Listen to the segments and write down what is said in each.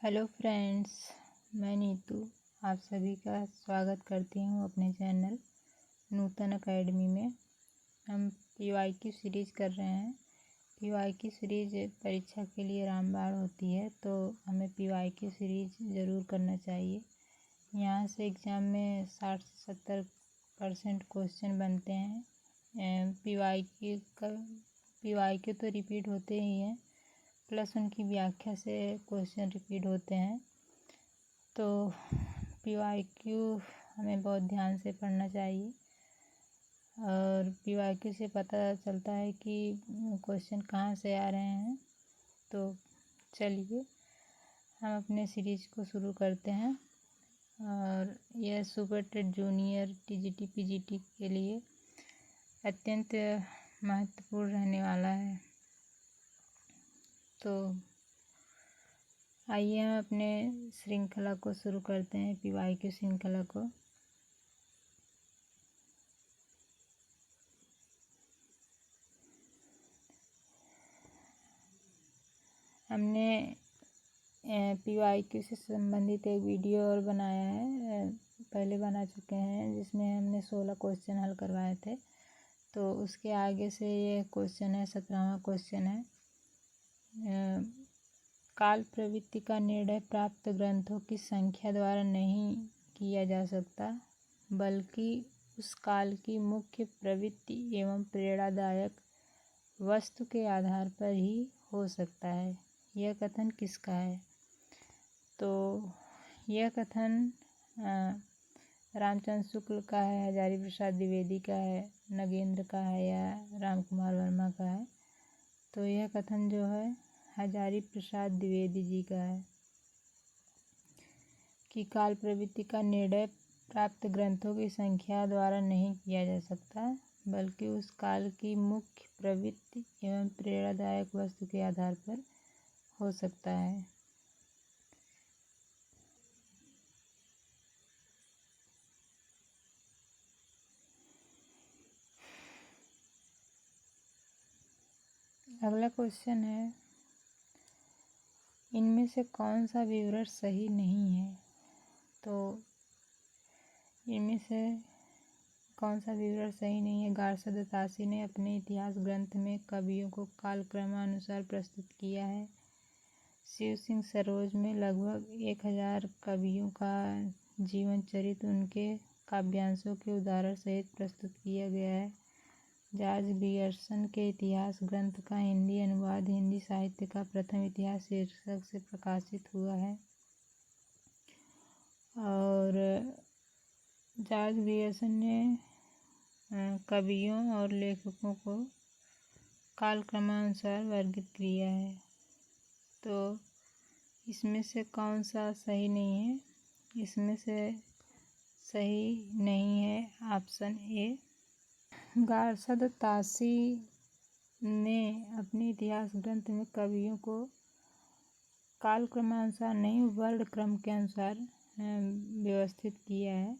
Hello friends, मैं नीतू आप सभी का स्वागत करती हूँ अपने चैनल नूतन एकेडमी में। हम पीवाईक्यू सीरीज़ कर रहे हैं। पीवाईक्यू सीरीज़ परीक्षा के लिए रामबाण होती है, तो हमें पीवाईक्यू सीरीज़ ज़रूर करना चाहिए। यहाँ से एग्ज़ाम में 60 से 70% क्वेश्चन बनते हैं। पीवाईक्यू तो रिपीट होते ही हैं, प्लस उनकी व्याख्या से क्वेश्चन रिपीट होते हैं। तो पीवाईक्यू हमें बहुत ध्यान से पढ़ना चाहिए और पीवाईक्यू से पता चलता है कि क्वेश्चन कहाँ से आ रहे हैं। तो चलिए हम अपने सीरीज को शुरू करते हैं। और यह super TET junior TGT PGT के लिए अत्यंत महत्वपूर्ण रहने वाला है। तो आइए हम अपने श्रृंखला को शुरू करते हैं, पीवाईक्यू श्रृंखला को। हमने पीवाईक्यू से संबंधित एक वीडियो और बनाया है, पहले बना चुके हैं, जिसमें हमने 16 क्वेश्चन हल करवाए थे। तो उसके आगे से ये क्वेश्चन है, 17वां क्वेश्चन है। काल प्रवृत्ति का निर्णय प्राप्त ग्रंथों की संख्या द्वारा नहीं किया जा सकता, बल्कि उस काल की मुख्य प्रवृत्ति एवं प्रेरणादायक वस्तु के आधार पर ही हो सकता है। यह कथन किसका है? तो यह कथन रामचंद्र शुक्ल का है, हजारी प्रसाद द्विवेदी का है, नगेंद्र का है या रामकुमार वर्मा का है? तो यह कथन जो है हजारी प्रसाद द्विवेदी जी का है कि काल प्रवृत्ति का निर्णय प्राप्त ग्रंथों की संख्या द्वारा नहीं किया जा सकता, बल्कि उस काल की मुख्य प्रवृत्ति एवं प्रेरणादायक वस्तु के आधार पर हो सकता है। अगला क्वेश्चन है, इनमें से कौन सा विवरण सही नहीं है? तो इनमें से कौन सा विवरण सही नहीं है? गार्सद तासी ने अपने इतिहास ग्रंथ में कवियों को कालक्रमानुसार प्रस्तुत किया है। शिव सिंह सरोज में लगभग 1000 कवियों का जीवन चरित्र उनके काव्यांशों के उदाहरण सहित प्रस्तुत किया गया है। जॉर्ज ग्रियर्सन के इतिहास ग्रंथ का हिंदी अनुवाद हिंदी साहित्य का प्रथम इतिहास शीर्षक से प्रकाशित हुआ है। और जॉर्ज ग्रियर्सन ने कवियों और लेखकों को कालक्रमानुसार वर्गीकृत किया है। तो इसमें से कौन सा सही नहीं है? इसमें से सही नहीं है ऑप्शन ए। गार्सद तासी ने अपने इतिहास ग्रंथ में कवियों को कालक्रमानुसार नहीं, वर्ण क्रम के अनुसार व्यवस्थित किया है।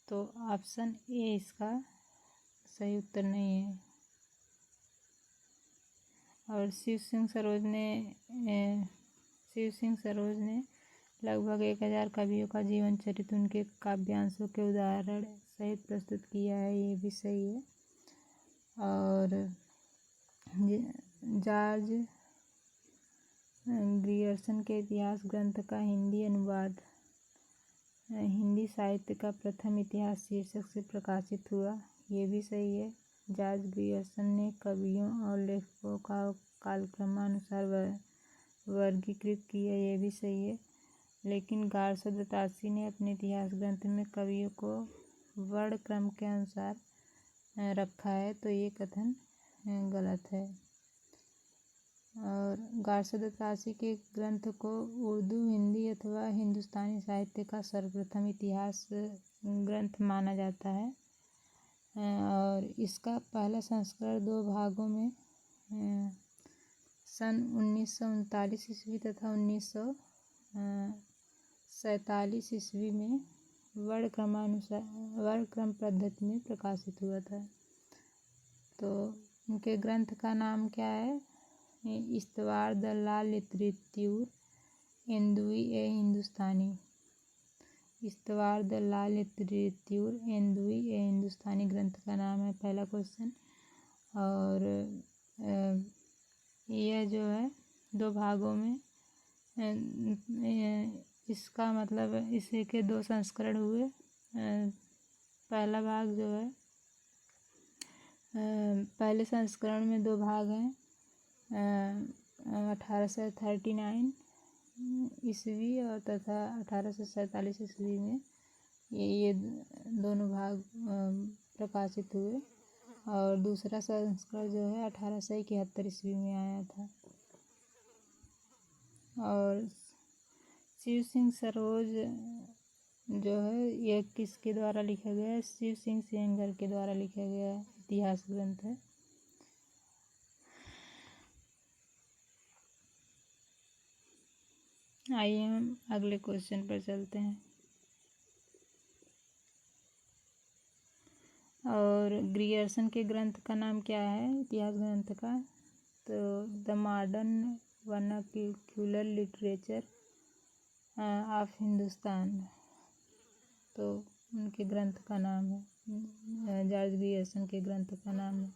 तो ऑप्शन ए इसका सही उत्तर नहीं है। और शिव सिंह सरोज ने लगभग 1000 कवियों का जीवन चरित्र उनके काव्यांशों के उदाहरण सहित प्रस्तुत किया है, ये भी सही है। और जॉर्ज ग्रियर्सन के इतिहास ग्रंथ का हिंदी अनुवाद हिंदी साहित्य का प्रथम इतिहास शीर्षक से प्रकाशित हुआ, ये भी सही है। जॉर्ज ग्रियर्सन ने कवियों और लेखकों का कालक्रमानुसार वर्गीकृत किया, ये भी सही है। लेकिन गार्सद तासी ने अपने इतिहास ग्रंथ में कवियों को वर्ण क्रम के अनुसार रखा है, तो ये कथन गलत है। और गार्सद तासी के ग्रंथ को उर्दू, हिंदी अथवा हिंदुस्तानी साहित्य का सर्वप्रथम इतिहास ग्रंथ माना जाता है। और इसका पहला संस्करण 2 भागों में सन 1939 ईस्वी तथा 1947 ईस्वी में वर्ण क्रम पद्धति में प्रकाशित हुआ था। तो उनके ग्रंथ का नाम क्या है? इस्तवार the Lal लितरेतूर एंदुई A Hindustani. इस्तवार the लाल लिटरेच्योर एंदुई ए हिंदुस्तानी ग्रंथ का नाम है, पहला क्वेश्चन। और यह जो है 2 भागों में, इसका मतलब इसी के 2 संस्करण हुए। पहला भाग जो है, पहले संस्करण में 2 भाग हैं। 1839 ईस्वी और तथा 1847 ईस्वी में ये दोनों भाग प्रकाशित हुए। और दूसरा संस्करण जो है 1871 ईस्वी में आया था। और शिव सिंह सरोज जो है ये किसके द्वारा लिखा गया है? शिव सिंह सेंगर के द्वारा लिखा गया इतिहास ग्रंथ है। आइए हम अगले क्वेश्चन पर चलते हैं। और ग्रियर्सन के ग्रंथ का नाम क्या है इतिहास ग्रंथ का? तो the modern vernacular literature of Hindustan, तो उनके ग्रंथ का नाम है, जॉर्ज ग्रियर्सन के ग्रंथ का नाम है।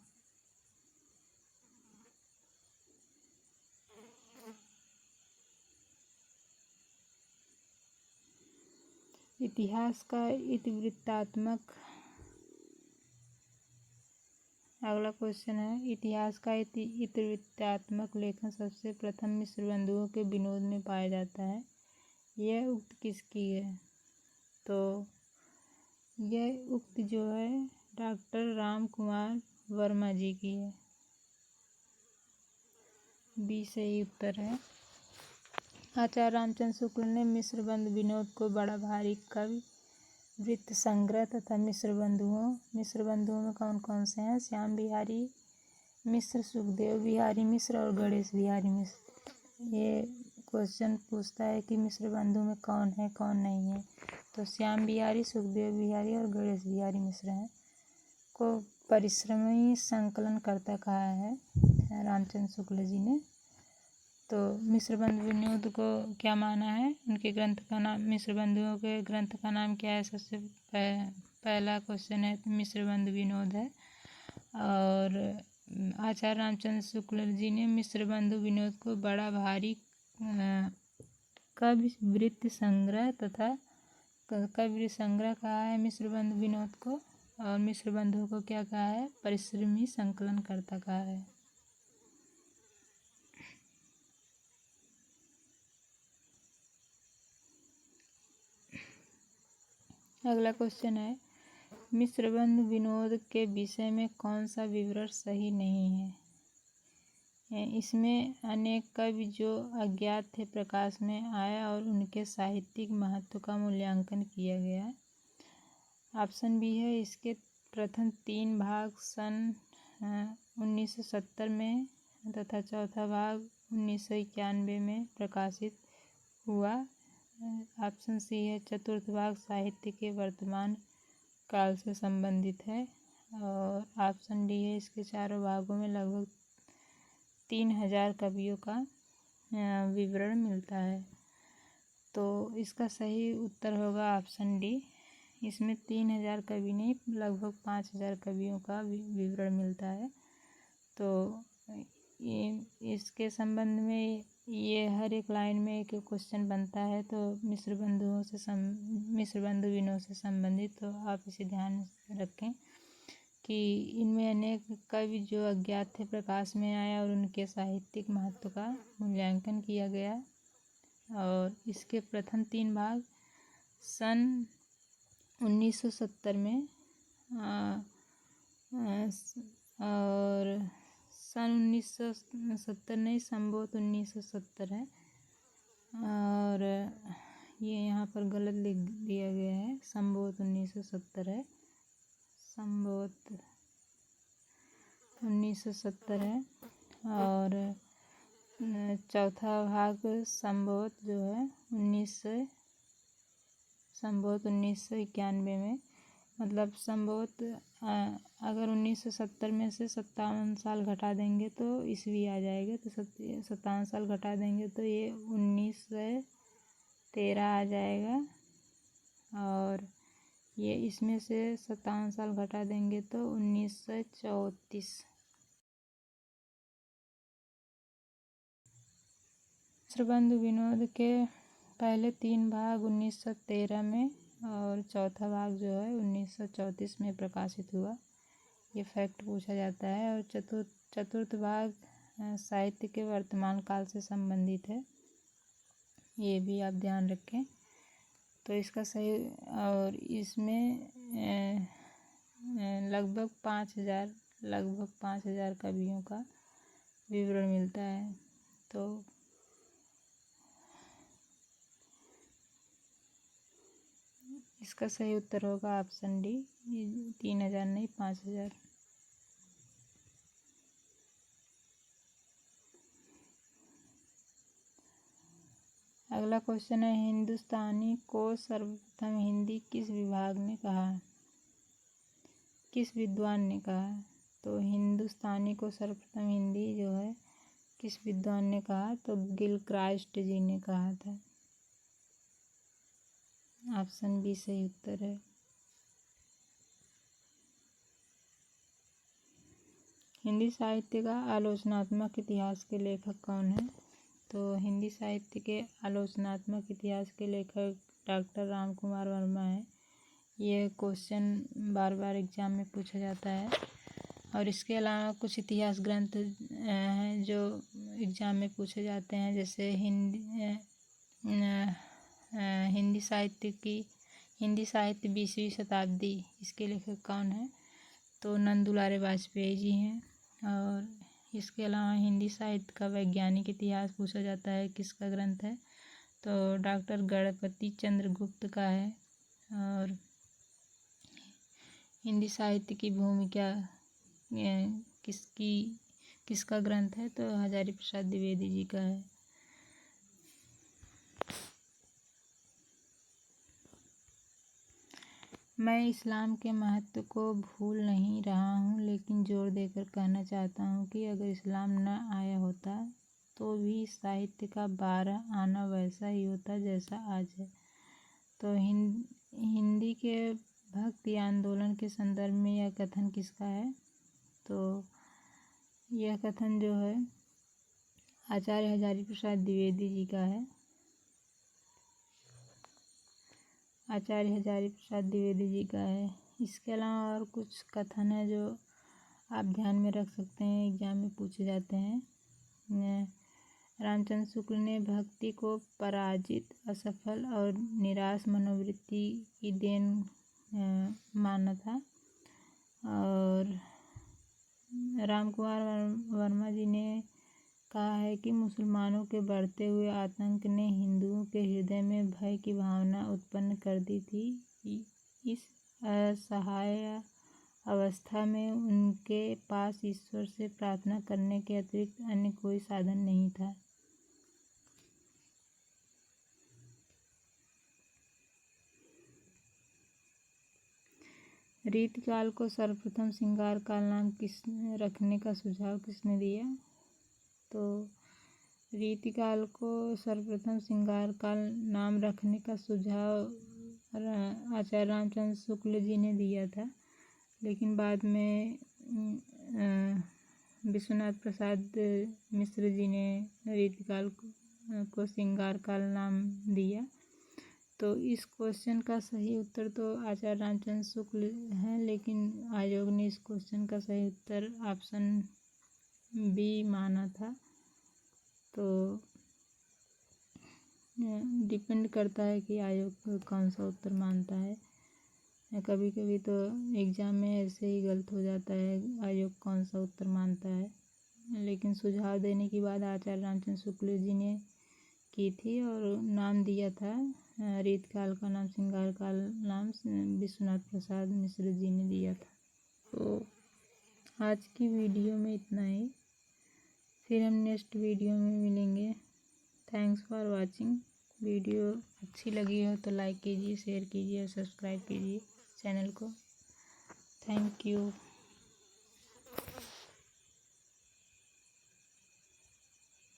इतिहास का इतिवृत्तात्मक, अगला क्वेश्चन है, इतिहास का इतिवृत्तात्मक लेखन सबसे प्रथम मिस्र बंधुओं के विनोद में पाया जाता है। यह उक्त किसकी है? तो यह उक्त जो है डॉक्टर राम कुमार वर्मा जी की है। बी सही उत्तर है। आचार्य रामचंद्र शुक्ल ने मिस्र बंधु विनोद को बड़ा भारी कवि वृत्त संग्रह तथा मिस्र बंधुओं में कौन कौन से हैं? श्याम बिहारी मिश्र, सुखदेव बिहारी मिश्र और गणेश बिहारी मिश्र। ये क्वेश्चन पूछता है कि मिस्र बंधु में कौन है कौन नहीं है। तो श्याम बिहारी, सुखदेव बिहारी और गणेश बिहारी मिश्र हैं को परिश्रमी संकलनकर्ता कहा है रामचंद्र शुक्ल जी ने। तो मिस्र बंधु विनोद को क्या माना है? उनके ग्रंथ का नाम, मिस्र बंधुओं के ग्रंथ का नाम क्या है? सबसे पहला क्वेश्चन है मिस्र बंधु विनोद है। और आचार्य रामचंद्र शुक्ल जी ने मिस्र बंधु विनोद को बड़ा भारी कवि वृत्त संग्रह तथा कवि संग्रह कहा है मिस्र बंधु विनोद को। और मिस्र बंधुओं को क्या कहा है? परिश्रमी संकलनकर्ता कहा है। अगला क्वेश्चन है, मिस्र बंधु विनोद के विषय में कौन सा विवरण सही नहीं है? इसमें अनेक कवि जो अज्ञात थे प्रकाश में आया और उनके साहित्यिक महत्व का मूल्यांकन किया गया। ऑप्शन बी है, इसके प्रथम 3 भाग सन 1970 में तथा चौथा भाग 1991 में प्रकाशित हुआ। ऑप्शन सी है, चतुर्थ भाग साहित्य के वर्तमान काल से संबंधित है। और ऑप्शन डी है, इसके चारों भागों में लगभग 3000 कवियों का विवरण मिलता है। तो इसका सही उत्तर होगा ऑप्शन डी। इसमें 3000 कवि नहीं, लगभग 5000 कवियों का विवरण मिलता है। तो इसके संबंध में ये हर एक लाइन में एक क्वेश्चन बनता है। तो मिस्र बंधु विनोद से संबंधित, तो आप इसे ध्यान रखें कि इनमें अनेक कवि जो अज्ञात थे प्रकाश में आया और उनके साहित्यिक महत्व का मूल्यांकन किया गया। और इसके प्रथम 3 भाग सन 1970 में और सन 1970 नहीं, संभवतः 1970 है। और ये यहाँ पर गलत लिख दिया गया है, संभवतः 1970 है, संभवतः 1970 है। और चौथा भाग संभवतः जो है 1991 में, मतलब संभवतः अगर 1970 में से 57 साल घटा देंगे तो ईस्वी आ जाएगा। तो 57 साल घटा देंगे तो ये 1900 13 आ जाएगा, और ये इसमें से 57 साल घटा देंगे तो 1934। मित्रबंधु विनोद के पहले 3 भाग 1913 में और चौथा भाग जो है 1934 में प्रकाशित हुआ। ये फैक्ट पूछा जाता है। और चतुर्थ भाग साहित्य के वर्तमान काल से संबंधित है, ये भी आप ध्यान रखें। तो इसका सही, और इसमें लगभग 5,000 कवियों का विवरण मिलता है। तो इसका सही उत्तर होगा ऑप्शन डी, 3,000 नहीं 5,000। अगला क्वेश्चन है, हिंदुस्तानी को सर्वप्रथम हिंदी किस विभाग ने कहा, किस विद्वान ने कहा। तो हिंदुस्तानी को सर्वप्रथम हिंदी जो है किस विद्वान ने कहा, तो गिलक्रास्ट जी ने कहा था। ऑप्शन बी सही उत्तर है। हिंदी साहित्य का आलोचनात्मक इतिहास के लेखक कौन है। तो हिंदी साहित्य के आलोचनात्मक इतिहास के लेखक डॉक्टर राम कुमार वर्मा है। ये क्वेश्चन बार बार एग्जाम में पूछा जाता है। और इसके अलावा कुछ इतिहास ग्रंथ हैं जो एग्जाम में पूछे जाते हैं, जैसे हिंदी साहित्य 20वीं शताब्दी, इसके लेखक कौन है। तो नंदुलारे वाजपेयी जी हैं। और इसके अलावा हिंदी साहित्य का वैज्ञानिक इतिहास पूछा जाता है, किसका ग्रंथ है। तो डॉक्टर गणपति चंद्र गुप्त का है। और हिंदी साहित्य की भूमिका किसका ग्रंथ है, तो हजारी प्रसाद द्विवेदी जी का है। मैं इस्लाम के महत्व को भूल नहीं रहा हूँ, लेकिन जोर देकर कहना चाहता हूँ कि अगर इस्लाम न आया होता तो भी साहित्य का 12 आना वैसा ही होता जैसा आज है। तो हिंदी के भक्ति आंदोलन के संदर्भ में यह कथन किसका है। तो यह कथन जो है आचार्य हजारी प्रसाद द्विवेदी जी का है। आचार्य हजारी प्रसाद द्विवेदी जी का है। इसके अलावा और कुछ कथन है जो आप ध्यान में रख सकते हैं, एग्जाम में पूछे जाते हैं। रामचंद्र शुक्ल ने भक्ति को पराजित, असफल और निराश मनोवृत्ति की देन माना था। और राम कुमार वर्मा जी ने कहा है कि मुसलमानों के बढ़ते हुए आतंक ने हिंदुओं के हृदय में भय की भावना उत्पन्न कर दी थी। इस असहाय अवस्था में उनके पास ईश्वर से प्रार्थना करने के अतिरिक्त अन्य कोई साधन नहीं था। रीतिकाल को सर्वप्रथम श्रृंगार काल नाम रखने का सुझाव किसने दिया। तो रीतिकाल को सर्वप्रथम श्रृंगार काल नाम रखने का सुझाव आचार्य रामचंद्र शुक्ल जी ने दिया था, लेकिन बाद में विश्वनाथ प्रसाद मिश्र जी ने रीतिकाल को श्रृंगार काल नाम दिया। तो इस क्वेश्चन का सही उत्तर तो आचार्य रामचंद्र शुक्ल है, लेकिन आयोग ने इस क्वेश्चन का सही उत्तर ऑप्शन बी माना था। तो डिपेंड करता है कि आयोग कौन सा उत्तर मानता है। कभी कभी तो एग्ज़ाम में ऐसे ही गलत हो जाता है आयोग कौन सा उत्तर मानता है, लेकिन सुझाव देने की बात आचार्य रामचंद्र शुक्ल जी ने की थी और नाम दिया था रीतकाल का नाम श्रृंगार काल नाम विश्वनाथ प्रसाद मिश्र जी ने दिया था। तो आज की वीडियो में इतना ही, फिर हम नेक्स्ट वीडियो में मिलेंगे। Thanks for watching. वीडियो अच्छी लगी हो तो लाइक कीजिए, शेयर कीजिए और सब्सक्राइब कीजिए चैनल को। Thank you.